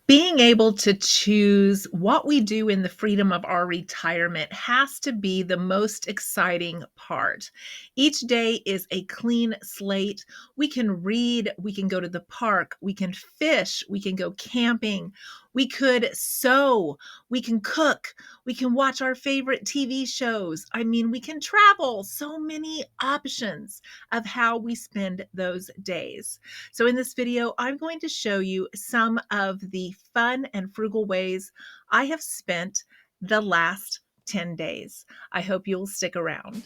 Being able to choose what we do in the freedom of our retirement has to be the most exciting part. Each day is a clean slate. We can read, we can go to the park, we can fish, we can go camping, we could sew, we can cook, we can watch our favorite TV shows. We can travel. So many options of how we spend those days. So in this video, I'm going to show you some of the fun and frugal ways I have spent the last 10 days. I hope you'll stick around.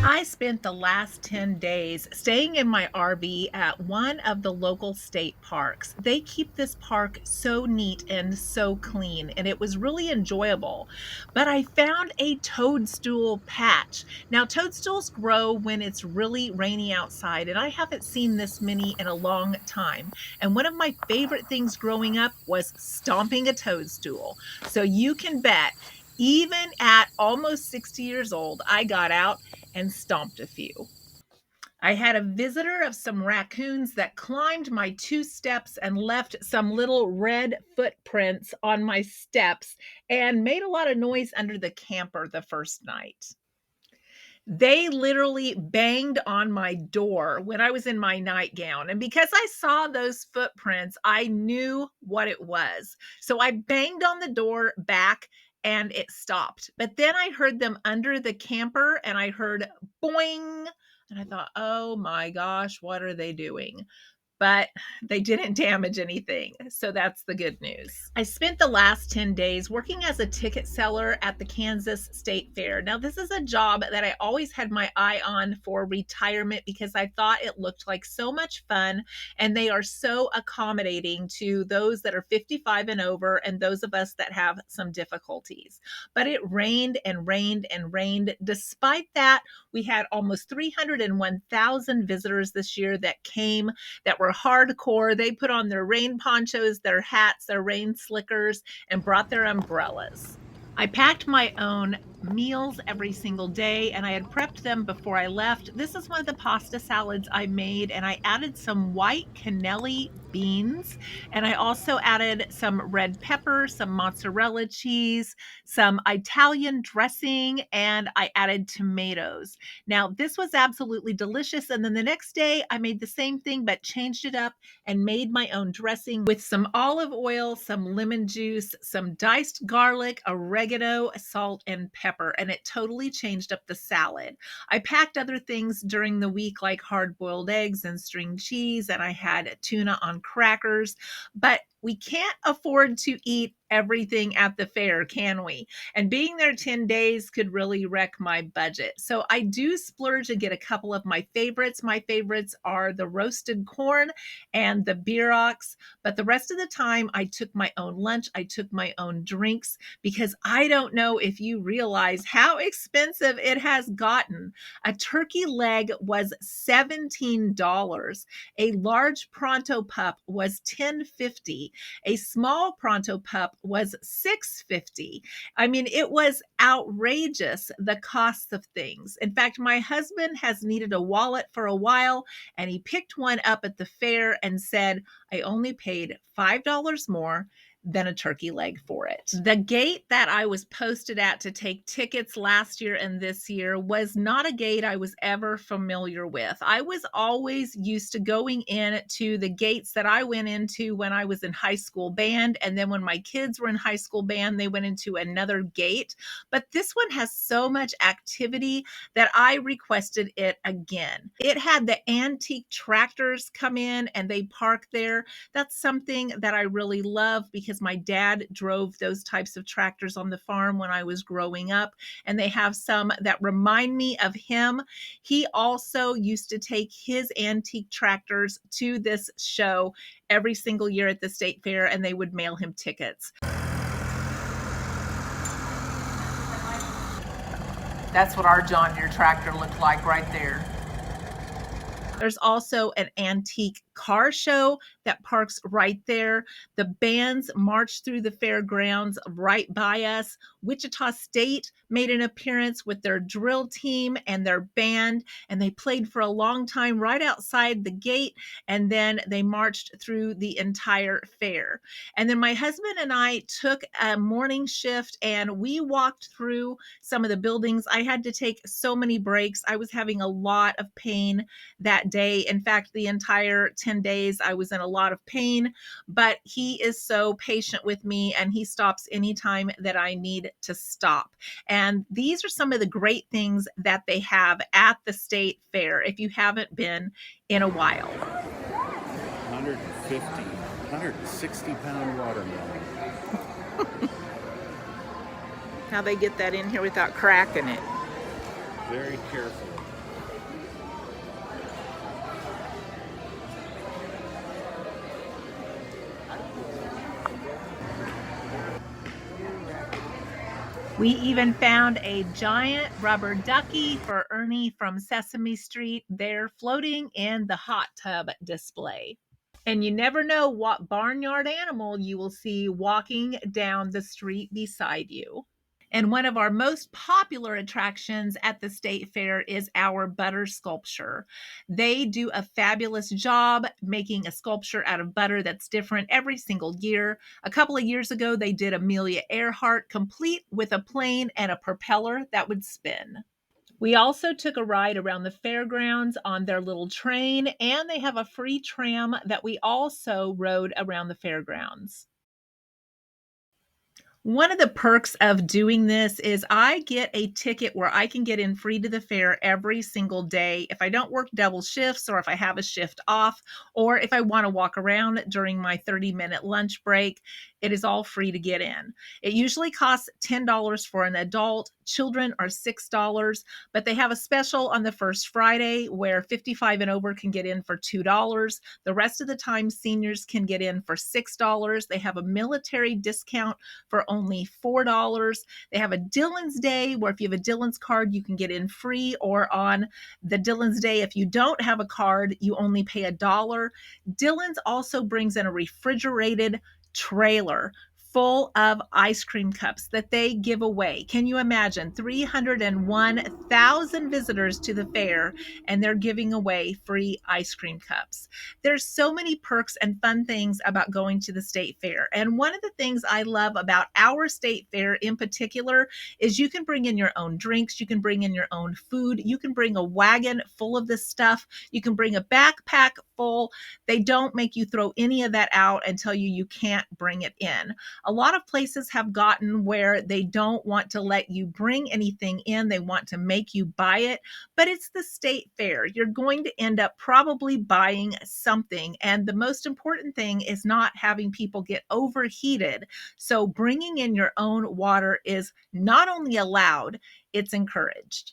I spent the last 10 days staying in my RV at one of the local state parks. They keep this park so neat and so clean, and it was really enjoyable. But I found a toadstool patch. Now, toadstools grow when it's really rainy outside, and I haven't seen this many in a long time. And one of my favorite things growing up was stomping a toadstool. So you can bet, even at almost 60 years old, I got out and stomped a few. I had a visitor of some raccoons that climbed my 2 steps and left some little red footprints on my steps and made a lot of noise under the camper the first night. They literally banged on my door when I was in my nightgown. And because I saw those footprints, I knew what it was. So I banged on the door back and it stopped. But then I heard them under the camper and I heard boing. And I thought, oh my gosh, what are they doing? But they didn't damage anything. So that's the good news. I spent the last 10 days working as a ticket seller at the Kansas State Fair. Now, this is a job that I always had my eye on for retirement because I thought it looked like so much fun, and they are so accommodating to those that are 55 and over and those of us that have some difficulties. But it rained and rained and rained. Despite that, we had almost 301,000 visitors this year that came, that were hardcore. They put on their rain ponchos, their hats, their rain slickers, and brought their umbrellas. I packed my own meals every single day, and I had prepped them before I left. This is one of the pasta salads I made, and I added some white cannelli beans, and I also added some red pepper, some mozzarella cheese, some Italian dressing, and I added tomatoes. Now, this was absolutely delicious, and then the next day I made the same thing but changed it up and made my own dressing with some olive oil, some lemon juice, some diced garlic, oregano, salt, and pepper, and it totally changed up the salad. I packed other things during the week like hard-boiled eggs and string cheese, and I had tuna on crackers, but we can't afford to eat everything at the fair, can we? And being there 10 days could really wreck my budget. So I do splurge and get a couple of my favorites. My favorites are the roasted corn and the bierox, but the rest of the time I took my own lunch, I took my own drinks, because I don't know if you realize how expensive it has gotten. A turkey leg was $17. A large Pronto pup was $10.50. A small Pronto pup was $6.50. It was outrageous, the cost of things. In fact, my husband has needed a wallet for a while, and he picked one up at the fair and said, I only paid $5 more than a turkey leg for it. The gate that I was posted at to take tickets last year and this year was not a gate I was ever familiar with. I was always used to going in to the gates that I went into when I was in high school band, and then when my kids were in high school band, they went into another gate. But this one has so much activity that I requested it again. It had the antique tractors come in and they park there. That's something that I really love because my dad drove those types of tractors on the farm when I was growing up, and they have some that remind me of him. He also used to take his antique tractors to this show every single year at the state fair, and they would mail him tickets. That's what our John Deere tractor looked like right there. There's also an antique car show that parks right there. The bands march through the fairgrounds right by us. Wichita State made an appearance with their drill team and their band, and they played for a long time right outside the gate, and then they marched through the entire fair. And then my husband and I took a morning shift and we walked through some of the buildings. I had to take so many breaks. I was having a lot of pain that day. In fact, the entire 10 days, I was in a lot of pain, but he is so patient with me and he stops anytime that I need to stop. And these are some of the great things that they have at the state fair if you haven't been in a while. 150, 160-pound watermelon. How they get that in here without cracking it. Very carefully. We even found a giant rubber ducky for Ernie from Sesame Street there floating in the hot tub display. And you never know what barnyard animal you will see walking down the street beside you. And one of our most popular attractions at the state fair is our butter sculpture. They do a fabulous job making a sculpture out of butter that's different every single year. A couple of years ago, they did Amelia Earhart, complete with a plane and a propeller that would spin. We also took a ride around the fairgrounds on their little train, and they have a free tram that we also rode around the fairgrounds. One of the perks of doing this is I get a ticket where I can get in free to the fair every single day if I don't work double shifts or if I have a shift off or if I want to walk around during my 30-minute lunch break. It is all free to get in. It usually costs $10 for an adult. Children are $6, but they have a special on the first Friday where 55 and over can get in for $2. The rest of the time, seniors can get in for $6. They have a military discount for only $4. They have a Dillon's Day where if you have a Dillon's card, you can get in free, or on the Dillon's Day, if you don't have a card, you only pay $1. Dillon's also brings in a refrigerated trailer full of ice cream cups that they give away. Can you imagine? 301,000 visitors to the fair, and they're giving away free ice cream cups. There's so many perks and fun things about going to the state fair. And one of the things I love about our state fair in particular is you can bring in your own drinks, you can bring in your own food, you can bring a wagon full of this stuff, you can bring a backpack full. They don't make you throw any of that out and tell you you can't bring it in. A lot of places have gotten where they don't want to let you bring anything in. They want to make you buy it, but it's the state fair. You're going to end up probably buying something. And the most important thing is not having people get overheated. So bringing in your own water is not only allowed, it's encouraged.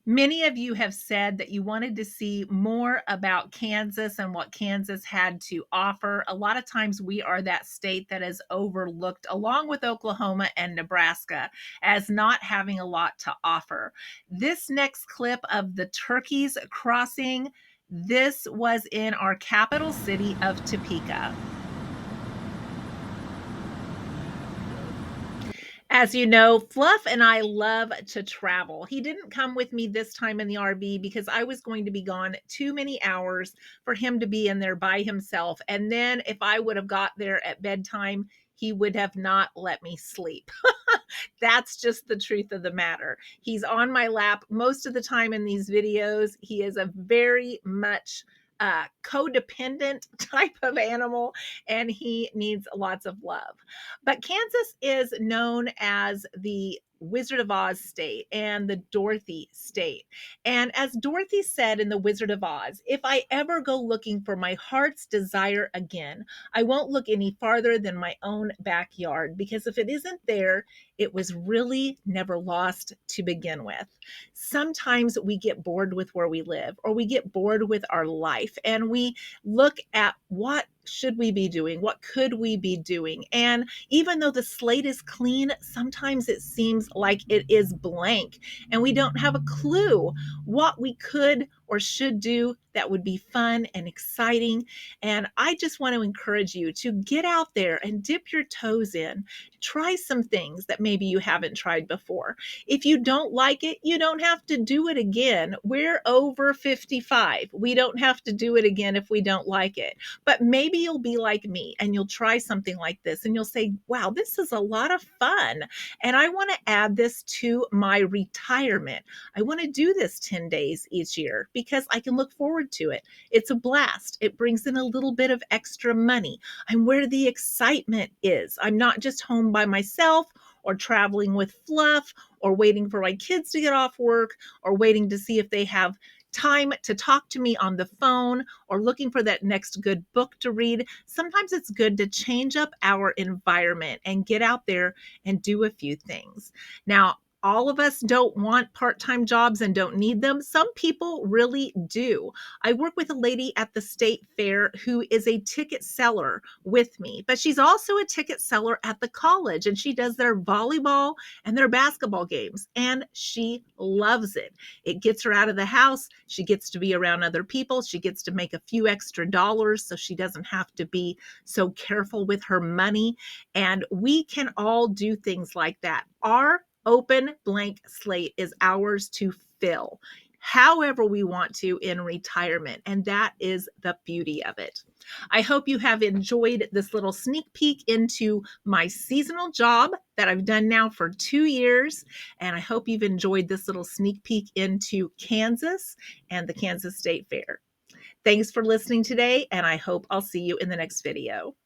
Many of you have said that you wanted to see more about Kansas and what Kansas had to offer. A lot of times we are that state that is overlooked, along with Oklahoma and Nebraska, as not having a lot to offer. This next clip of the turkeys crossing, this was in our capital city of Topeka. As you know, Fluff and I love to travel. He didn't come with me this time in the RV because I was going to be gone too many hours for him to be in there by himself. And then if I would have got there at bedtime, he would have not let me sleep. That's just the truth of the matter. He's on my lap most of the time in these videos. He is a very much codependent type of animal, and he needs lots of love. But Kansas is known as the Wizard of Oz state and the Dorothy state. And as Dorothy said in The Wizard of Oz, if I ever go looking for my heart's desire again, I won't look any farther than my own backyard, because if it isn't there, it was really never lost to begin with. Sometimes we get bored with where we live, or we get bored with our life, and we look at what should we be doing? What could we be doing? And even though the slate is clean, sometimes it seems like it is blank and we don't have a clue what we could or should do that would be fun and exciting. And I just want to encourage you to get out there and dip your toes in. Try some things that maybe you haven't tried before. If you don't like it, you don't have to do it again. We're over 55. We don't have to do it again if we don't like it. But maybe you'll be like me and you'll try something like this and you'll say, wow, this is a lot of fun. And I want to add this to my retirement. I want to do this 10 days each year because I can look forward to it. It's a blast. It brings in a little bit of extra money. I'm where the excitement is. I'm not just home by myself or traveling with fluff or waiting for my kids to get off work or waiting to see if they have time to talk to me on the phone or looking for that next good book to read. Sometimes it's good to change up our environment and get out there and do a few things. Now, all of us don't want part time jobs and don't need them. Some people really do. I work with a lady at the state fair who is a ticket seller with me, but she's also a ticket seller at the college and she does their volleyball and their basketball games and she loves it. It gets her out of the house. She gets to be around other people. She gets to make a few extra dollars so she doesn't have to be so careful with her money. And we can all do things like that. Our open blank slate is ours to fill however we want to in retirement. And that is the beauty of it. I hope you have enjoyed this little sneak peek into my seasonal job that I've done now for 2 years. And I hope you've enjoyed this little sneak peek into Kansas and the Kansas State Fair. Thanks for listening today, and I hope I'll see you in the next video.